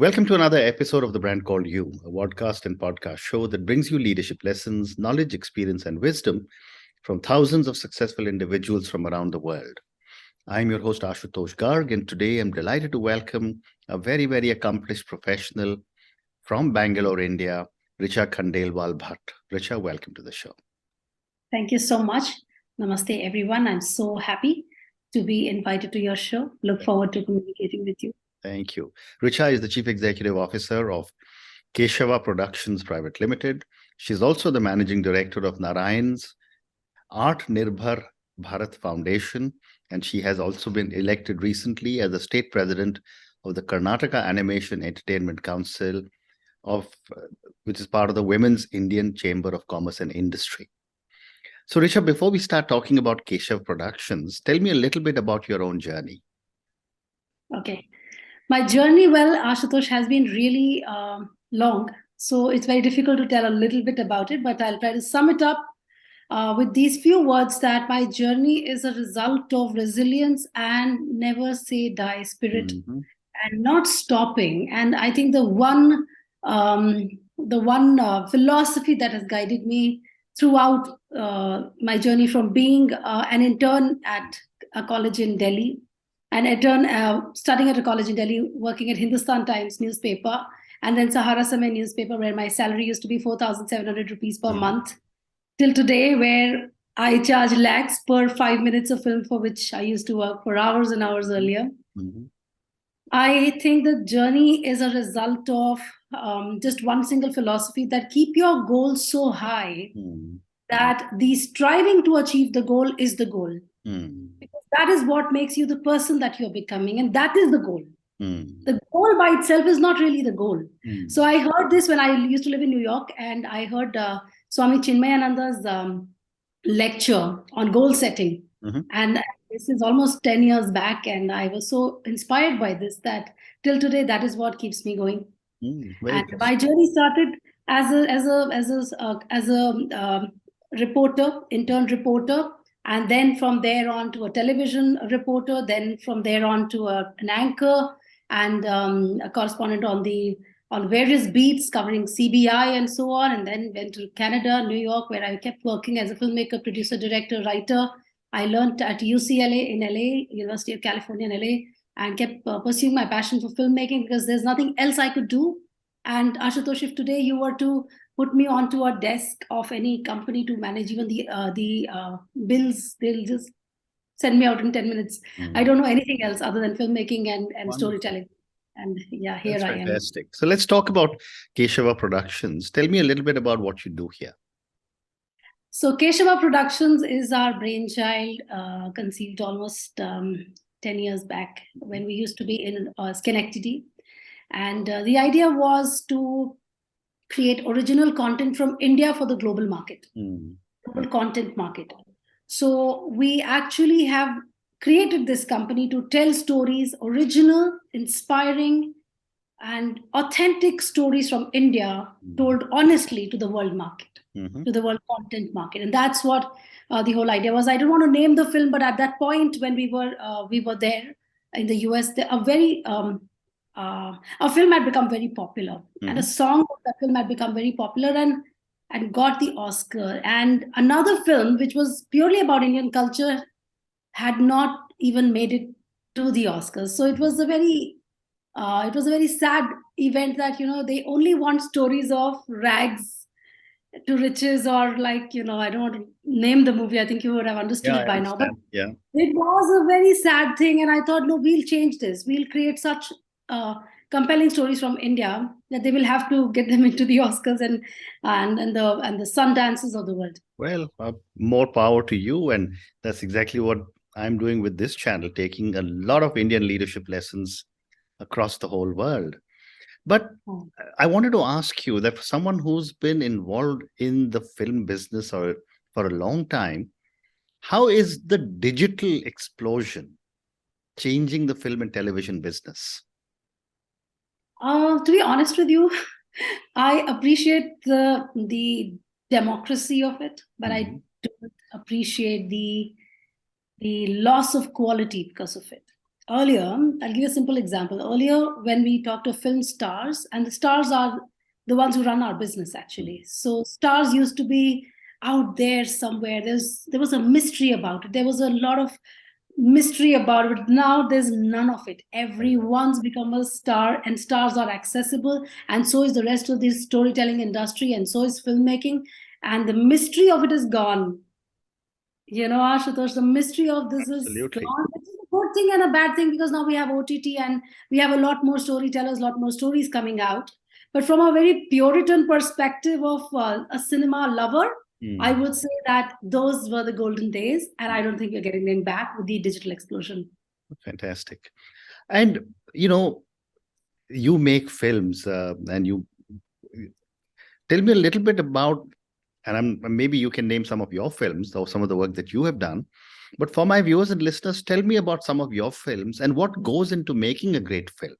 Welcome to another episode of The Brand Called You, a podcast and podcast show that brings you leadership lessons, knowledge, experience, and wisdom from thousands of successful individuals from around the world. I'm your host, Ashutosh Garg, and today I'm delighted to welcome a very, very accomplished professional from Bangalore, India, Richa Khandelwal Bhat. Richa, welcome to the show. Thank you so much. Namaste, everyone. I'm so happy to be invited to your show. Look forward to communicating with you. Thank you. Richa is the Chief Executive Officer of Keshava Productions Private Limited. She's also the Managing Director of Narayana's ArtNirbhar Bharat Foundation, and she has also been elected recently as the State President of the Karnataka Animation Entertainment Council, which is part of the Women's Indian Chamber of Commerce and Industry. So, Richa, before we start talking about Keshava Productions, tell me a little bit about your own journey. Okay. My journey, Ashutosh, has been really long. So it's very difficult to tell a little bit about it, but I'll try to sum it up with these few words that my journey is a result of resilience and never say die spirit and not stopping. And I think the one philosophy that has guided me throughout my journey from being an intern at a college in Delhi, an intern studying at a college in Delhi, working at Hindustan Times newspaper, and then Sahara Samay newspaper, where my salary used to be 4,700 rupees per month, till today, where I charge lakhs per 5 minutes of film, for which I used to work for hours and hours earlier. I think the journey is a result of just one single philosophy, that keep your goals so high that the striving to achieve the goal is the goal. Because that is what makes you the person that you're becoming, and that is the goal. The goal by itself is not really the goal. So I heard this when I used to live in New York, and I heard Swami Chinmayananda's lecture on goal setting. And this is almost 10 years back, and I was so inspired by this that till today, that is what keeps me going. And my journey started as a reporter, intern reporter, and then from there on to a television reporter, then from there on to an anchor and a correspondent on various beats covering CBI and so on, and then went to Canada, New York, where I kept working as a filmmaker, producer, director, writer. I learned at UCLA in LA, University of California in LA, and kept pursuing my passion for filmmaking because there's nothing else I could do. And Ashutosh, if today you were to put me onto a desk of any company to manage even the bills, they'll just send me out in 10 minutes. I don't know anything else other than filmmaking and storytelling. And yeah, here That's I am. Fantastic. So let's talk about Keshava Productions. Tell me a little bit about what you do here. So Keshava Productions is our brainchild, conceived almost 10 years back when we used to be in Schenectady. And the idea was to create original content from India for the global market, global content market. So we actually have created this company to tell stories, original, inspiring, and authentic stories from India, told honestly to the world market, to the world content market. And that's what the whole idea was. I don't want to name the film, but at that point when we were there in the US, a film had become very popular, and a song of that film had become very popular and got the Oscar. And another film, which was purely about Indian culture, had not even made it to the Oscars. So it was a very sad event that, they only want stories of rags to riches, or I don't want to name the movie. I think you would have understood it by now. But it was a very sad thing. And I thought, no, we'll change this. We'll create such compelling stories from India that they will have to get them into the Oscars and the Sundances of the world. Well, more power to you. And that's exactly what I'm doing with this channel, taking a lot of Indian leadership lessons across the whole world. But I wanted to ask you that for someone who's been involved in the film business for a long time, how is the digital explosion changing the film and television business? To be honest with you, I appreciate the democracy of it, but I don't appreciate the loss of quality because of it. earlier, I'll give you a simple example. Earlier, when we talked to film stars, and the stars are the ones who run our business actually. So stars used to be out there somewhere. There was a mystery about it. There was a lot of mystery about it. Now there's none of it. Everyone's become a star, and stars are accessible, and so is the rest of the storytelling industry, and so is filmmaking. And the mystery of it is gone. Ashutosh, the mystery of this is Absolutely. gone. It's a good thing and a bad thing, because now we have OTT and we have a lot more storytellers, a lot more stories coming out. But from a very Puritan perspective of a cinema lover, I would say that those were the golden days, and I don't think you're getting them back with the digital explosion. Fantastic. And, you make films and you tell me a little bit about, and maybe you can name some of your films or some of the work that you have done. But for my viewers and listeners, tell me about some of your films and what goes into making a great film.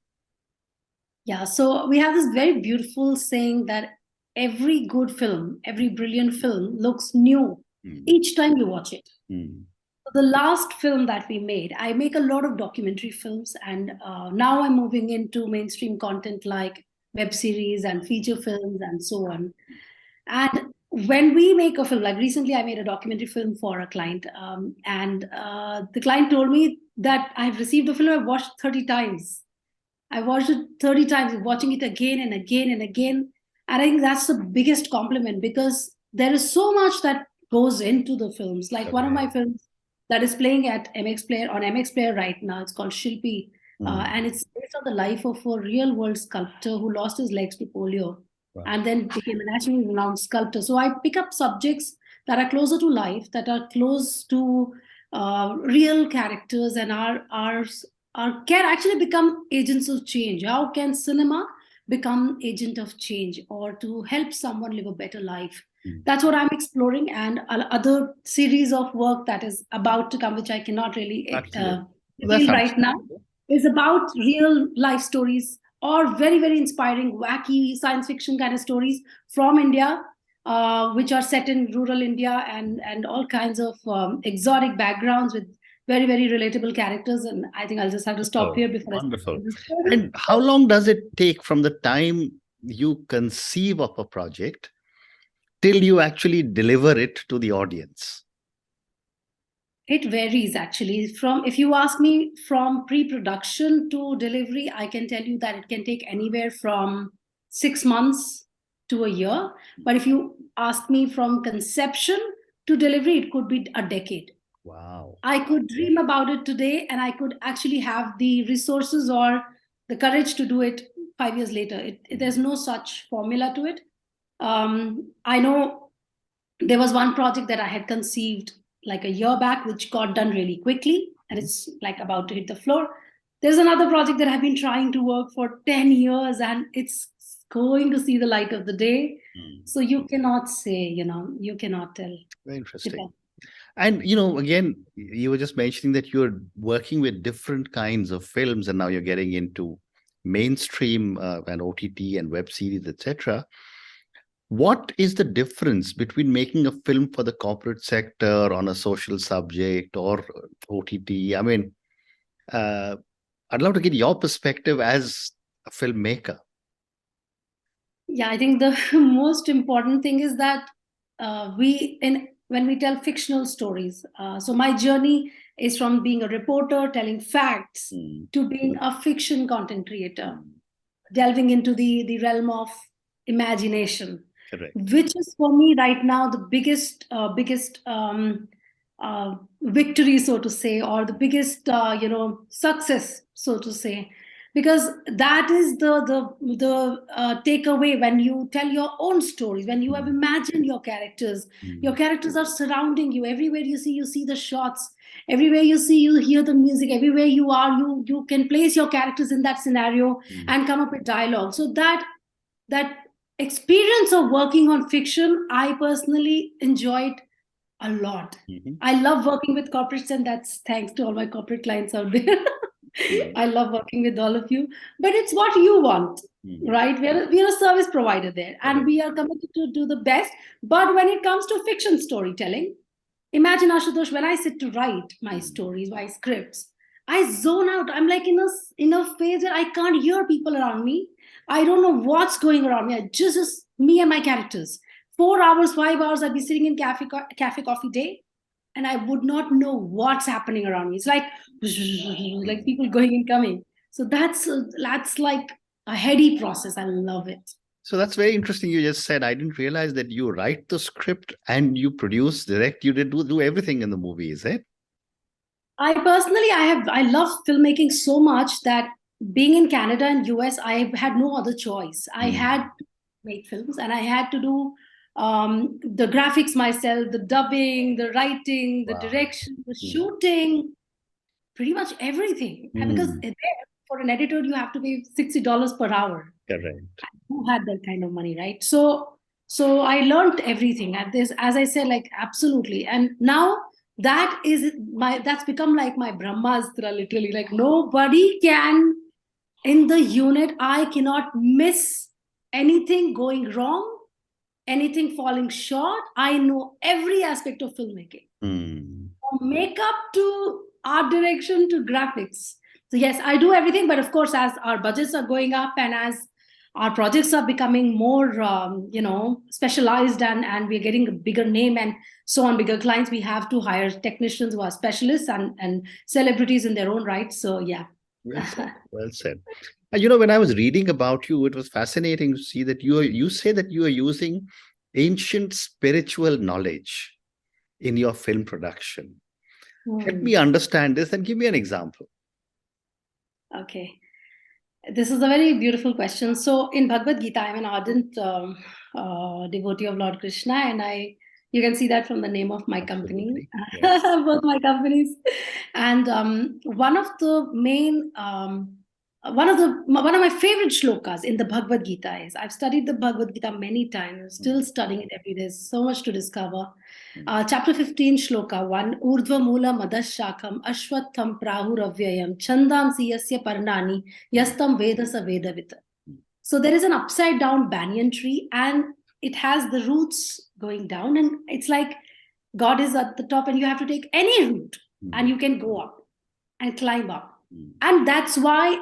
Yeah, so we have this very beautiful saying that every good film, every brilliant film looks new each time you watch it. The last film that we made, I make a lot of documentary films, and now I'm moving into mainstream content like web series and feature films and so on. And when we make a film, like recently I made a documentary film for a client, and the client told me that I've received the film, I've watched 30 times. I watched it 30 times, watching it again and again and again. And I think that's the biggest compliment, because there is so much that goes into the films. Like one of my films that is playing at MX Player, on MX Player right now, it's called Shilpi. And it's based on the life of a real world sculptor who lost his legs to polio and then became a nationally renowned sculptor. So I pick up subjects that are closer to life, that are close to real characters, and can actually become agents of change. How can cinema become agent of change, or to help someone live a better life? That's what I'm exploring, and other series of work that is about to come, which I cannot really reveal right now, is about real life stories, or very, very inspiring, wacky science fiction kind of stories from India, which are set in rural India, and all kinds of exotic backgrounds with very, very relatable characters. And I think I'll just have to stop here before Wonderful. I start. And how long does it take from the time you conceive of a project till you actually deliver it to the audience? It varies actually. If you ask me, from pre-production to delivery, I can tell you that it can take anywhere from 6 months to a year. But if you ask me from conception to delivery, it could be a decade. Wow. I could dream about it today, and I could actually have the resources or the courage to do it 5 years later. There's no such formula to it. I know there was one project that I had conceived like a year back, which got done really quickly, and it's like about to hit the floor. There's another project that I've been trying to work for 10 years, and it's going to see the light of the day. So you cannot say, you cannot tell. Very interesting. And, again, you were just mentioning that you're working with different kinds of films, and now you're getting into mainstream and OTT and web series, etc. What is the difference between making a film for the corporate sector on a social subject or OTT? I mean, I'd love to get your perspective as a filmmaker. Yeah, I think the most important thing is that when we tell fictional stories, so my journey is from being a reporter telling facts to being a fiction content creator, delving into the realm of imagination. Correct. Which is for me right now the biggest victory, so to say, or the biggest success, so to say, because that is the takeaway. When you tell your own stories, when you have imagined your characters are surrounding you. Everywhere you see the shots. Everywhere you see, you hear the music. Everywhere you are, you can place your characters in that scenario and come up with dialogue. So that experience of working on fiction, I personally enjoyed a lot. I love working with corporates, and that's thanks to all my corporate clients out there. I love working with all of you, but it's what you want, right? We're a service provider there, and we are committed to do the best. But when it comes to fiction storytelling, imagine, Ashutosh, when I sit to write my stories, my scripts, I zone out. I'm like in a phase where I can't hear people around me. I don't know what's going around me. I just me and my characters. 4 hours, 5 hours, I'd be sitting in cafe coffee day, and I would not know what's happening around me. It's like like people going and coming. So that's like a heady process. I love it. So that's very interesting. You just said, I didn't realize that you write the script and you produce, direct, you did do everything in the movie, is it? I love filmmaking so much that being in Canada and US, I had no other choice. I had Mm. to make films, and I had to do the graphics myself, the dubbing, the writing, the Wow. direction, the Mm. shooting, pretty much everything. And because Mm. there, for an editor, you have to pay $60 per hour. Correct. Who had that kind of money, right? So I learned everything at this, as I said, like absolutely. And now that's become like my brahmastra, literally. Like nobody can in the unit. I cannot miss anything going wrong, anything falling short. I know every aspect of filmmaking, Mm. from makeup to art direction to graphics. So yes, I do everything, but of course, as our budgets are going up and as our projects are becoming more, specialized, and we're getting a bigger name and so on, bigger clients, we have to hire technicians who are specialists and celebrities in their own right. So yeah. Well said. Well said. When I was reading about you, it was fascinating to see that you say that you are using ancient spiritual knowledge in your film production. Help Hmm. me understand this and give me an example. Okay. This is a very beautiful question. So in Bhagavad Gita, I'm an ardent devotee of Lord Krishna, and you can see that from the name of my company, Absolutely. Yes. both my companies. And one of the main, one of my favorite shlokas in the Bhagavad Gita is, I've studied the Bhagavad Gita many times, I'm still Mm. studying it every day. There's so much to discover. Mm. Chapter 15, Shloka 1, Urdhva Mula Madashakam Ashwatham Prahuravyayam Chandamsi Yasya Parnani Yastam Veda Sa Vedavita. So there is an upside down banyan tree, and it has the roots going down, and it's like God is at the top, and you have to take any route, and you can go up and climb up. And that's why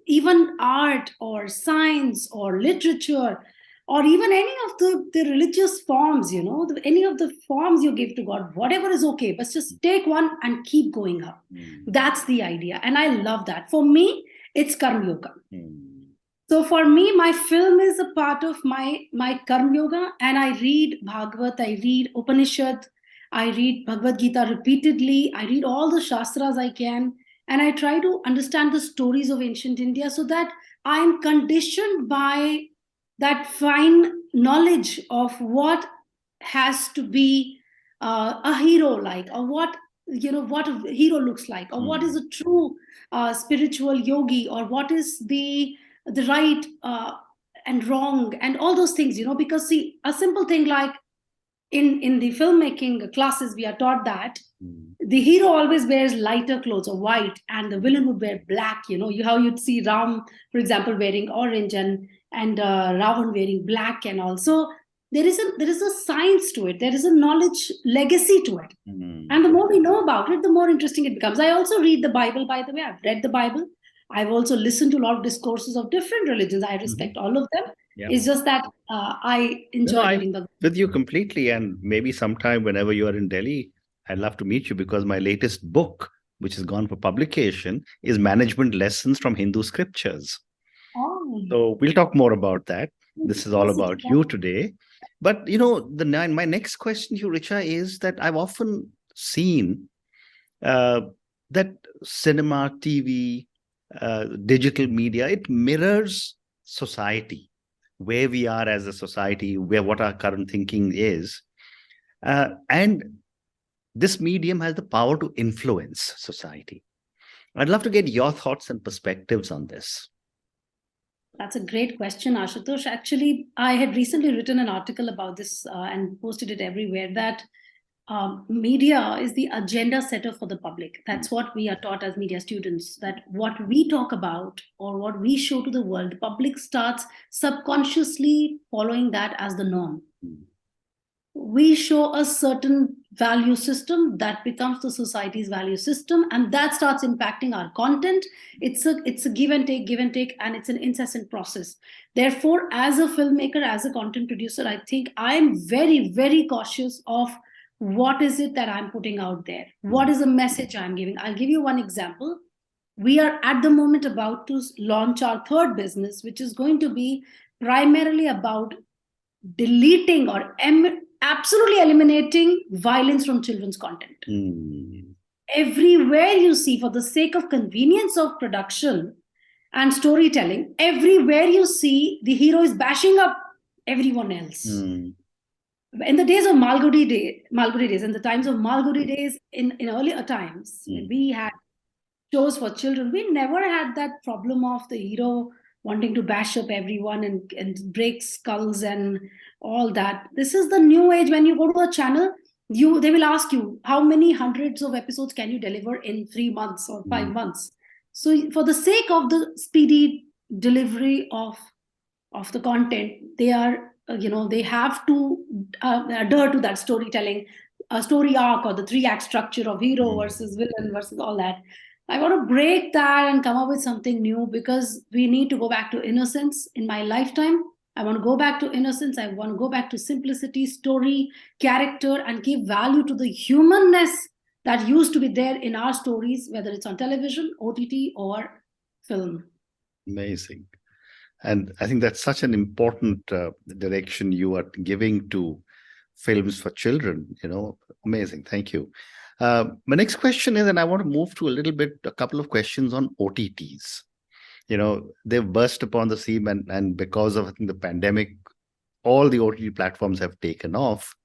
even art or science or literature or even any of the religious forms, any of the forms you give to God, whatever is okay, but just take one and keep going up. That's the idea. And I love that. For me, it's Karma Yoga. So for me, my film is a part of my Karma Yoga, and I read Bhagavad, I read Upanishad, I read Bhagavad Gita repeatedly, I read all the Shastras I can, and I try to understand the stories of ancient India so that I am conditioned by that fine knowledge of what has to be a hero like, or what a hero looks like, or what is a true spiritual yogi, or what is the right and wrong and all those things, because see, a simple thing like in the filmmaking classes we are taught that the hero always wears lighter clothes or white, and the villain would wear black. How you'd see Ram, for example, wearing orange, and Ravan wearing black. And also there is a science to it, there is a knowledge legacy to it. And the more we know about it, the more interesting it becomes. I also read the Bible, by the way. I've read the Bible. I've also listened to a lot of discourses of different religions. I respect all of them. Yeah. It's just that I No, enjoy I'm reading the. with you completely. And maybe sometime whenever you are in Delhi, I'd love to meet you, because my latest book, which has gone for publication, is Management Lessons from Hindu Scriptures. Oh, So we'll talk more about that. This is all yes, about you today. But my next question to you, Richa, is that I've often seen uh, that cinema, TV, digital media, it mirrors society, where we are as a society, what our current thinking is. And this medium has the power to influence society. I'd love to get your thoughts and perspectives on this. That's a great question, Ashutosh. Actually, I had recently written an article about this and posted it everywhere, that media is the agenda setter for the public. That's what we are taught as media students, that what we talk about or what we show to the world, the public starts subconsciously following that as the norm. we show a certain value system that becomes the society's value system, and that starts impacting our content. It's a give and take, and it's an incessant process. Therefore, as a filmmaker, as a content producer, I think I'm very, very cautious of what is it that I'm putting out there, what is the message I'm giving. I'll give you one example. We are at the moment about to launch our third business, which is going to be primarily about deleting or absolutely eliminating violence from children's content. Everywhere you see, for the sake of convenience of production and storytelling, everywhere you see the hero is bashing up everyone else. In the days of Malgudi days, in the times of Malgudi days, in earlier times, when we had shows for children, we never had that problem of the hero wanting to bash up everyone and break skulls and all that. This is the new age. When you go to a channel, they will ask you how many hundreds of episodes can you deliver in 3 months or 5 months. So for the sake of the speedy delivery of the content, they are they have to adhere to that storytelling, a story arc, or the 3-act structure of hero versus villain versus all that. I want to break that and come up with something new, because we need to go back to innocence. In my lifetime, I want to go back to innocence. I want to go back to simplicity, story, character, and give value to the humanness that used to be there in our stories, whether it's on television, OTT, or film. Amazing. And I think that's such an important direction you are giving to films for children. Amazing. Thank you. My next question is, and I want to move to a couple of questions on OTTs. They've burst upon the scene, and because of, I think, the pandemic, all the OTT platforms have taken off.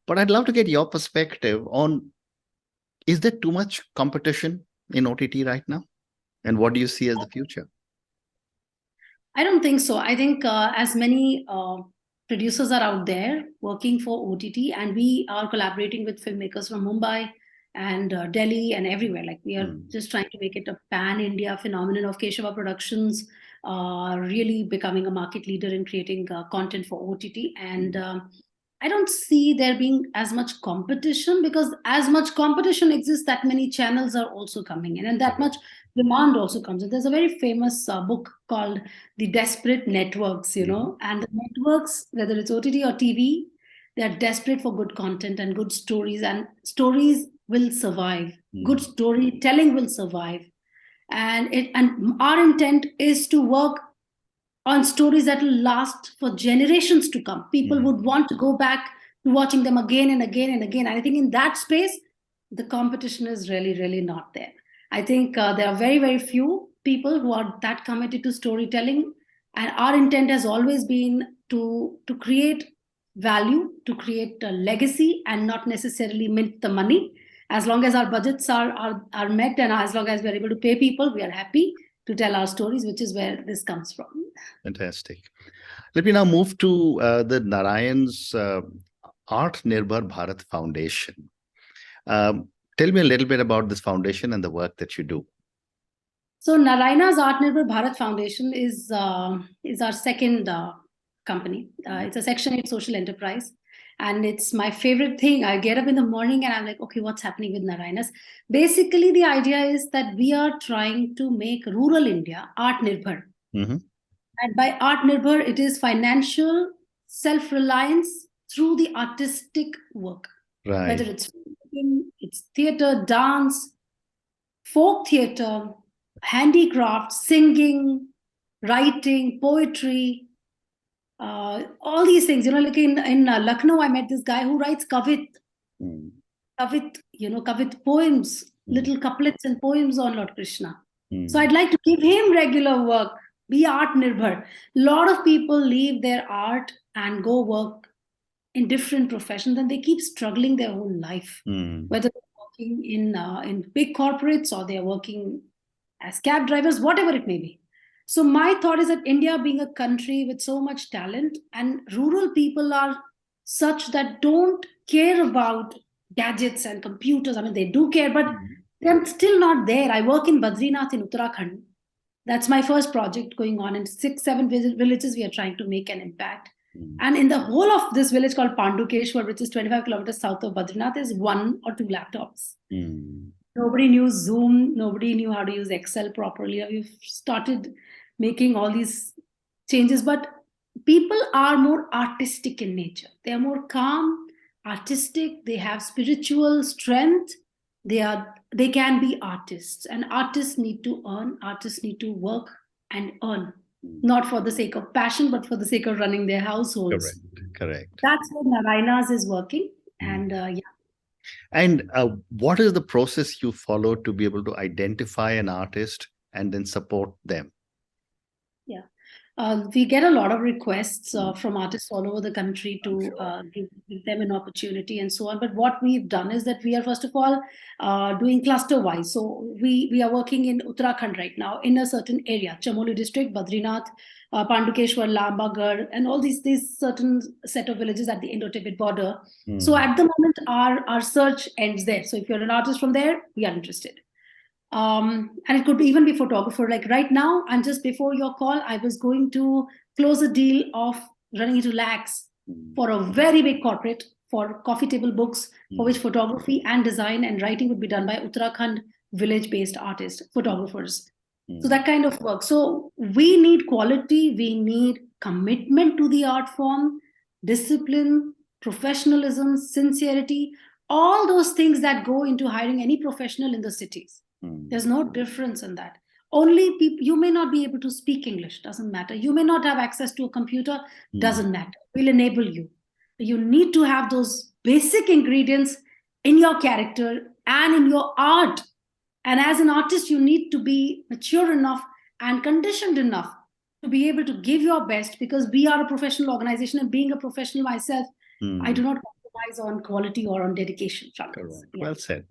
But I'd love to get your perspective on, is there too much competition in OTT right now? And what do you see as the future? I don't think so. I think as many producers are out there working for OTT, and we are collaborating with filmmakers from Mumbai and Delhi and everywhere. Like, we are just trying to make it a pan-India phenomenon of Keshava Productions, really becoming a market leader in creating content for OTT. And I don't see there being as much competition, because as much competition exists, that many channels are also coming in, and that much demand also comes in. There's a very famous book called The Desperate Networks, and the networks, whether it's OTT or TV, they're desperate for good content and good stories, and stories will survive. Good storytelling will survive. And our intent is to work on stories that will last for generations to come. People would want to go back to watching them again and again and again. And I think in that space, the competition is really, really not there. I think there are very, very few people who are that committed to storytelling. And our intent has always been to create value, to create a legacy, and not necessarily mint the money. As long as our budgets are met, and as long as we're able to pay people, we are happy to tell our stories, which is where this comes from. Fantastic. Let me now move to the Narayan's ArtNirbhar Bharat Foundation. Tell me a little bit about this foundation and the work that you do. So Narayana's ArtNirbhar Bharat Foundation is our second company. It's a Section 8 social enterprise. And it's my favorite thing. I get up in the morning and I'm like, okay, what's happening with Narayana's? Basically, the idea is that we are trying to make rural India ArtNirbhar. And by ArtNirbhar, it is financial self-reliance through the artistic work. Right. Whether it's theater, dance, folk theater, handicraft, singing, writing, poetry, all these things. Like in Lucknow, I met this guy who writes kavit, kavit poems, little couplets and poems on Lord Krishna. So I'd like to give him regular work, be ArtNirbhar. A lot of people leave their art and go work in different professions, and they keep struggling their whole life, whether they're working in big corporates or they're working as cab drivers, whatever it may be. So my thought is that India, being a country with so much talent, and rural people are such that don't care about gadgets and computers. I mean, they do care, but they're still not there. I work in Badrinath in Uttarakhand. That's my first project going on. In 6-7 villages, we are trying to make an impact. And in the whole of this village called Pandukeshwar, which is 25 kilometers south of Badrinath, is 1 or 2 laptops. Nobody knew Zoom. Nobody knew how to use Excel properly. We've started making all these changes, but people are more artistic in nature. They are more calm, artistic. They have spiritual strength. They can be artists, and artists need to earn. Artists need to work and earn, not for the sake of passion, but for the sake of running their households. Correct. That's where Narayana's is working, and yeah. And what is the process you follow to be able to identify an artist and then support them? Yeah. We get a lot of requests from artists all over the country to give them an opportunity and so on. But what we've done is that we are, first of all, doing cluster-wise. So we are working in Uttarakhand right now in a certain area, Chamoli district, Badrinath, Pandukeshwar, Lambagarh, and all these certain set of villages at the Indo-Tibet border. So at the moment, our search ends there. So if you're an artist from there, we are interested. And it could even be photographer. Like right now, and just before your call, I was going to close a deal of running into lakhs for a very big corporate for coffee table books, for which photography and design and writing would be done by Uttarakhand village-based artists, photographers. So that kind of work. So we need quality, we need commitment to the art form, discipline, professionalism, sincerity, all those things that go into hiring any professional in the cities. There's no difference in that. Only people, you may not be able to speak English, doesn't matter. You may not have access to a computer, doesn't matter. We'll enable you. You need to have those basic ingredients in your character and in your art. And as an artist, you need to be mature enough and conditioned enough to be able to give your best, because we are a professional organization, and being a professional myself, I do not compromise on quality or on dedication. Yeah. Well said.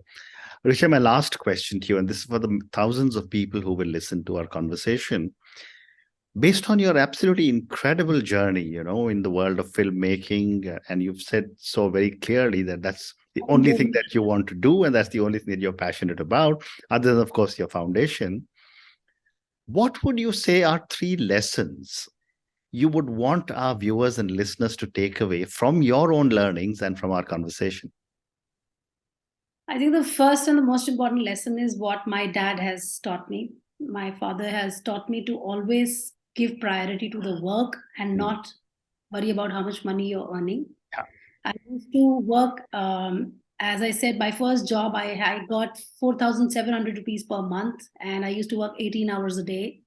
Richa, my last question to you, and this is for the thousands of people who will listen to our conversation. Based on your absolutely incredible journey, in the world of filmmaking, and you've said so very clearly that that's the only thing that you want to do, and that's the only thing that you're passionate about, other than, of course, your foundation. What would you say are 3 lessons you would want our viewers and listeners to take away from your own learnings and from our conversation? I think the first and the most important lesson is what my dad has taught me. My father has taught me to always give priority to the work and not worry about how much money you're earning. Yeah. I used to work, as I said, my first job, I got 4,700 rupees per month, and I used to work 18 hours a day.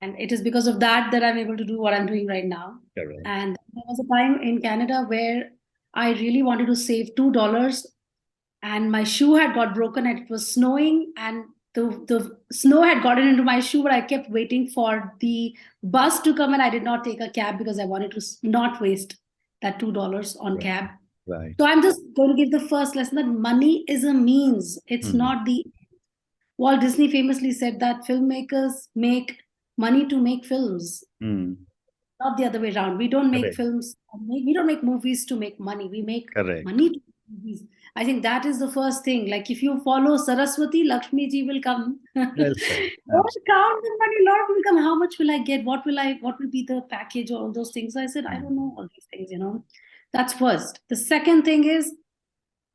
And it is because of that I'm able to do what I'm doing right now. Correct. And there was a time in Canada where I really wanted to save $2, and my shoe had got broken and it was snowing, and the snow had gotten into my shoe, but I kept waiting for the bus to come, and I did not take a cab because I wanted to not waste that $2 on cab. Right. So I'm just going to give the first lesson that money is a means. It's not the... Walt Disney famously said that filmmakers make money to make films, not the other way around. We don't make films, we don't make movies to make money. We make money to make movies. I think that is the first thing. Like if you follow Saraswati, Lakshmi ji will come. Don't count the money. A lot of people come. How much will I get? What will be the package? All those things. I said, I don't know all these things. That's first. The second thing is,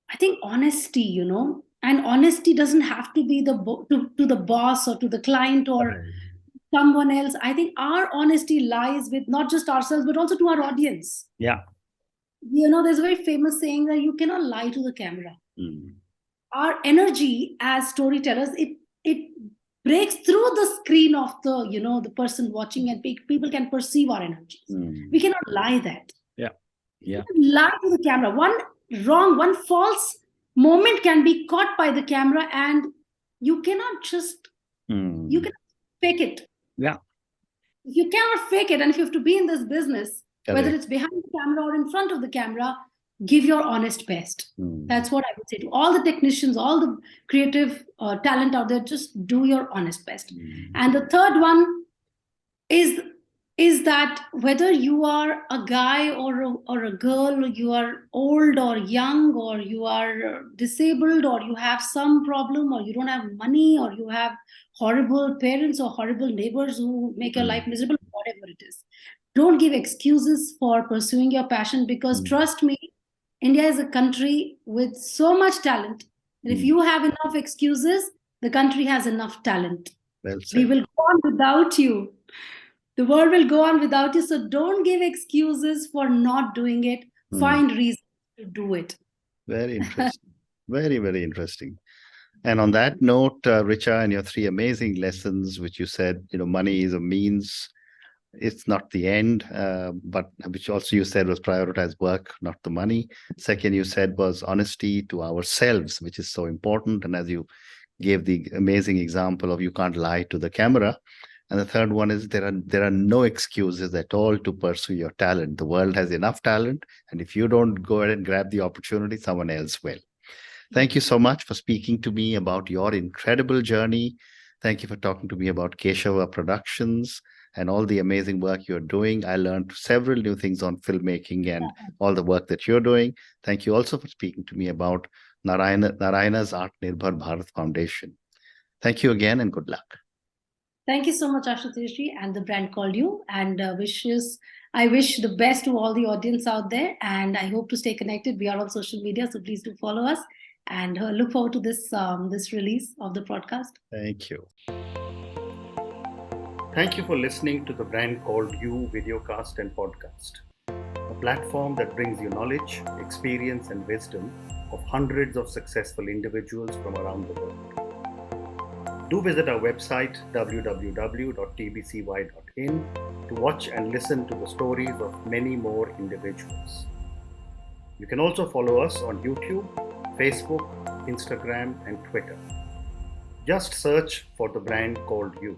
I think honesty. And honesty doesn't have to be to the boss or to the client or someone else. I think our honesty lies with not just ourselves but also to our audience. Yeah. There's a very famous saying that you cannot lie to the camera. Our energy as storytellers, it breaks through the screen of the person watching, and people can perceive our energies. We cannot lie that. Yeah. Lie to the camera. One false moment can be caught by the camera, and you cannot just you cannot fake it. Yeah. You cannot fake it, and if you have to be in this business, whether it's behind the camera or in front of the camera, give your honest best. That's what I would say to all the technicians, all the creative talent out there. Just do your honest best. And the third one is that whether you are a guy or a girl, you are old or young, or you are disabled, or you have some problem, or you don't have money, or you have horrible parents or horrible neighbors who make your life miserable, whatever it is, don't give excuses for pursuing your passion, because trust me, India is a country with so much talent that if you have enough excuses, the country has enough talent. Well We said. will go on without you. The world will go on without you. So don't give excuses for not doing it. Find reasons to do it. Very interesting. Very, very interesting. And on that note, Richa, and your three amazing lessons, which you said, money is a means, it's not the end, but which also you said was prioritize work, not the money. Second, you said was honesty to ourselves, which is so important. And as you gave the amazing example of you can't lie to the camera. And the third one is there are no excuses at all to pursue your talent. The world has enough talent, and if you don't go ahead and grab the opportunity, someone else will. Thank you so much for speaking to me about your incredible journey. Thank you for talking to me about Keshava Productions and all the amazing work you're doing. I learned several new things on filmmaking and all the work that you're doing. Thank you also for speaking to me about Narayana's ArtNirbhar Bharat Foundation. Thank you again, and good luck. Thank you so much, Ashutosh, and the brand called you. And I wish the best to all the audience out there. And I hope to stay connected. We are on social media, so please do follow us. And look forward to this release of the podcast. Thank you. Thank you for listening to the Brand Called You videocast and podcast, a platform that brings you knowledge, experience, and wisdom of hundreds of successful individuals from around the world. Do visit our website www.tbcy.in to watch and listen to the stories of many more individuals. You can also follow us on YouTube, Facebook, Instagram, and Twitter. Just search for the Brand Called You.